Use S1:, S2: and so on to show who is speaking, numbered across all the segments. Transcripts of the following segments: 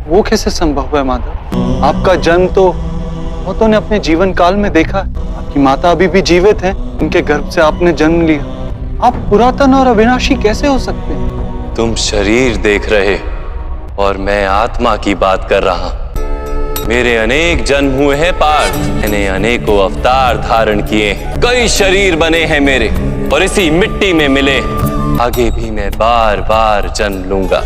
S1: वो कैसे संभव है माता? आपका जन्म तो बहुतों ने अपने जीवन काल में देखा है। आपकी माता अभी भी जीवित हैं, उनके गर्भ से आपने जन्म लिया। आप पुरातन और अविनाशी कैसे हो सकते हैं?
S2: तुम शरीर देख रहे और मैं आत्मा की बात कर रहा हूं। मेरे अनेक जन्म हुए हैं पार्थ, मैंने अनेकों अवतार धारण किए, कई शरीर बने हैं मेरे और इसी मिट्टी में मिले। आगे भी मैं बार बार जन्म लूंगा।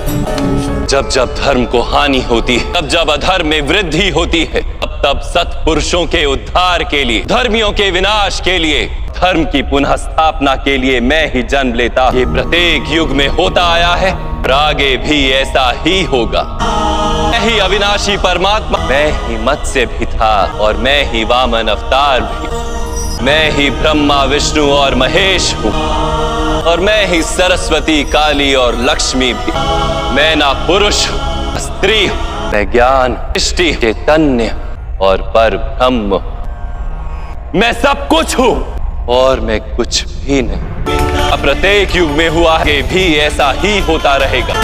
S2: जब जब धर्म को हानि होती है, तब जब अधर्म में वृद्धि होती है, तब सत्पुरुषों के उद्धार के लिए, धर्मियों के विनाश के लिए, धर्म की पुनः स्थापना के लिए मैं ही जन्म लेता। ये प्रत्येक युग में होता आया है और आगे भी ऐसा ही होगा। मैं ही अविनाशी परमात्मा, मैं ही मत्स्य भी था और मैं ही वामन अवतार भी, मैं ही ब्रह्मा विष्णु और महेश हूँ और मैं ही सरस्वती काली और लक्ष्मी भी। मैं ना पुरुष हूँ ना स्त्री हूँ, मैं ज्ञान सृष्टि चैतन्य और पर ब्रह्म हूँ। मैं सब कुछ हूँ और मैं कुछ भी नहीं। अब प्रत्येक युग में हुआ है भी ऐसा ही होता रहेगा।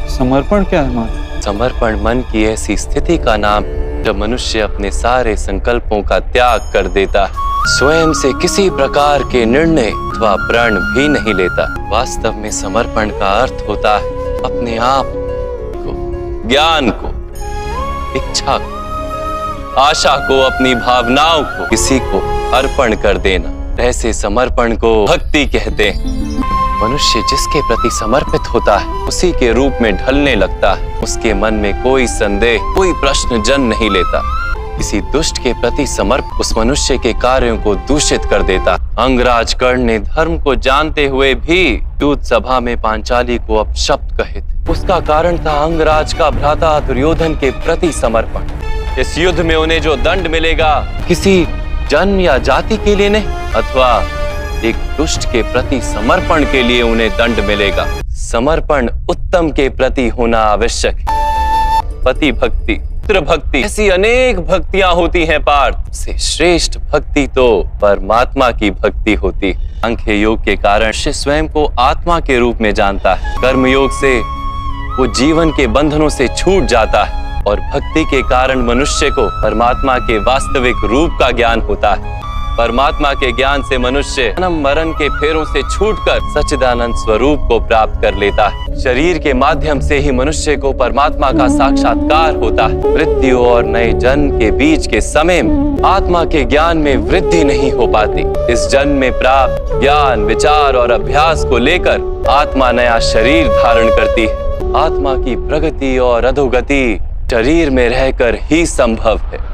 S1: समर्पण क्या है माता?
S2: समर्पण मन की ऐसी स्थिति का नाम जब मनुष्य अपने सारे संकल्पों का त्याग कर देता है, स्वयं से किसी प्रकार के निर्णय अथवा प्रण भी नहीं लेता। वास्तव में समर्पण का अर्थ होता है अपने आप को, ज्ञान को, इच्छा को, आशा को, अपनी भावनाओं को किसी को अर्पण कर देना। ऐसे समर्पण को भक्ति कहते हैं। मनुष्य जिसके प्रति समर्पित होता है उसी के रूप में ढलने लगता है। उसके मन में कोई संदेह, कोई प्रश्न जन्म नहीं लेता। किसी दुष्ट के प्रति समर्पित उस मनुष्य के कार्यों को दूषित कर देता। अंगराज कर्ण ने धर्म को जानते हुए भी युद्ध सभा में पांचाली को अपशब्द कहे थे। उसका कारण था अंगराज का भ्राता दुर्योधन के प्रति समर्पण। इस युद्ध में उन्हें जो दंड मिलेगा किसी जन्म या जाति के लिए नहीं, अथवा एक दुष्ट के प्रति समर्पण के लिए उन्हें दंड मिलेगा। समर्पण उत्तम के प्रति होना आवश्यक है। पति भक्ति, पुत्र भक्ति, ऐसी अनेक भक्तियां होती हैं पार्थ। से श्रेष्ठ भक्ति तो परमात्मा की भक्ति होती। सांख्य योग के कारण शिष्य स्वयं को आत्मा के रूप में जानता है। कर्म योग से वो जीवन के बंधनों से छूट जाता है और भक्ति के कारण मनुष्य को परमात्मा के वास्तविक रूप का ज्ञान होता है। परमात्मा के ज्ञान से मनुष्य जन्म मरण के फेरों से छूटकर सच्चिदानंद स्वरूप को प्राप्त कर लेता है। शरीर के माध्यम से ही मनुष्य को परमात्मा का साक्षात्कार होता है। मृत्यु और नए जन्म के बीच के समय में आत्मा के ज्ञान में वृद्धि नहीं हो पाती। इस जन्म में प्राप्त ज्ञान, विचार और अभ्यास को लेकर आत्मा नया शरीर धारण करती है। आत्मा की प्रगति और अधोगति शरीर में रहकर ही संभव है।